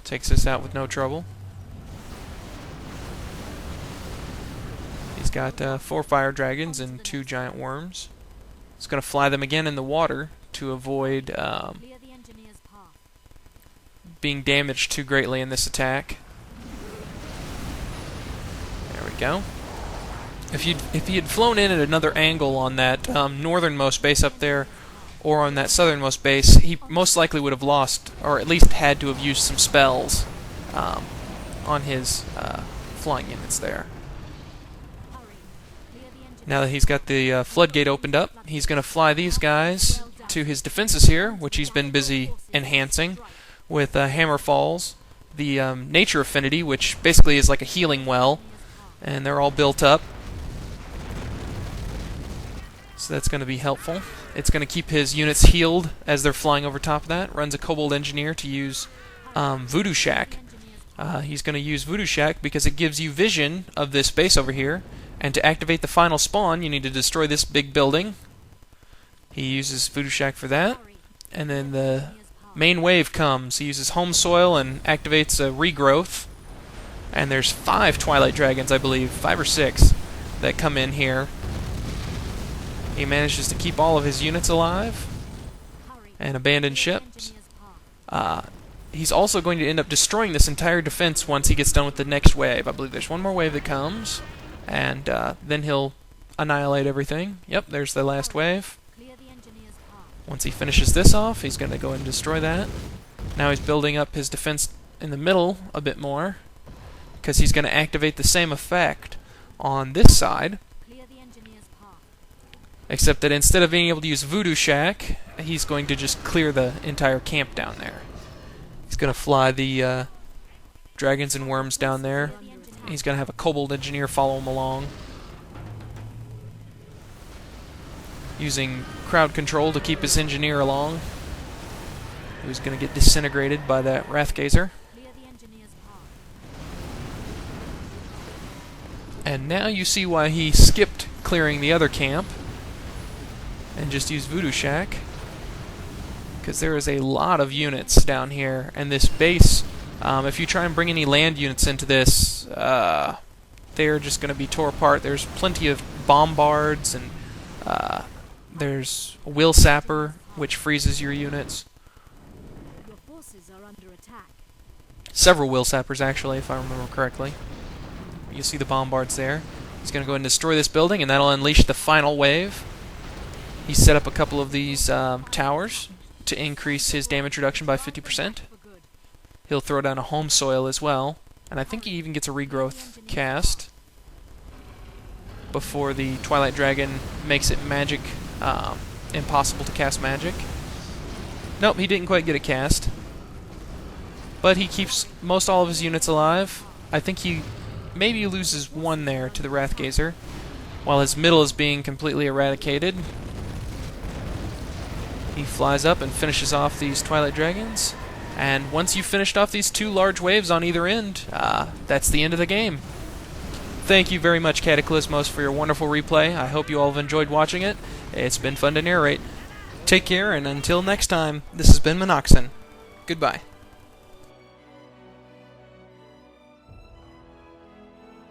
Takes this out with no trouble. He's got 4 fire dragons and 2 giant worms. He's going to fly them again in the water to avoid being damaged too greatly in this attack. There we go. If he had flown in at another angle on that northernmost base up there, or on that southernmost base, he most likely would have lost, or at least had to have used some spells on his flying units there. Now that he's got the floodgate opened up, he's going to fly these guys to his defenses here, which he's been busy enhancing with Hammer Falls, the Nature Affinity, which basically is like a healing well, and they're all built up. So that's going to be helpful. It's going to keep his units healed as they're flying over top of that. Runs a Kobold Engineer to use Voodoo Shack. He's going to use Voodoo Shack because it gives you vision of this base over here. And to activate the final spawn, you need to destroy this big building. He uses Voodoo Shack for that. And then the main wave comes. He uses Home Soil and activates a regrowth. And there's 5 Twilight Dragons, I believe, 5 or 6, that come in here. He manages to keep all of his units alive and abandon ships. He's also going to end up destroying this entire defense once he gets done with the next wave. I believe there's one more wave that comes, and then he'll annihilate everything. Yep, there's the last wave. Once he finishes this off, he's going to go and destroy that. Now he's building up his defense in the middle a bit more, because he's going to activate the same effect on this side. Except that instead of being able to use Voodoo Shack, he's going to just clear the entire camp down there. He's going to fly the dragons and worms down there. He's going to have a Kobold Engineer follow him along, using crowd control to keep his engineer along. Who's going to get disintegrated by that Wrathgazer. And now you see why he skipped clearing the other camp and just use Voodoo Shack, because there is a lot of units down here, and this base, if you try and bring any land units into this, they're just going to be tore apart. There's plenty of bombards, and there's a Will Sapper, which freezes your units. Your forces are under attack. Several Will Sappers, actually, if I remember correctly. You see the bombards there. He's going to go ahead and destroy this building, and that'll unleash the final wave. He set up a couple of these towers to increase his damage reduction by 50%. He'll throw down a Home Soil as well, and I think he even gets a regrowth cast before the Twilight Dragon makes it magic impossible to cast magic. Nope, he didn't quite get it cast. But he keeps most all of his units alive. I think he maybe loses one there to the Wrathgazer, while his middle is being completely eradicated. He flies up and finishes off these Twilight Dragons, and once you've finished off these 2 large waves on either end, that's the end of the game. Thank you very much, Katakleismos, for your wonderful replay. I hope you all have enjoyed watching it. It's been fun to narrate. Take care, and until next time, this has been Monoxen. Goodbye.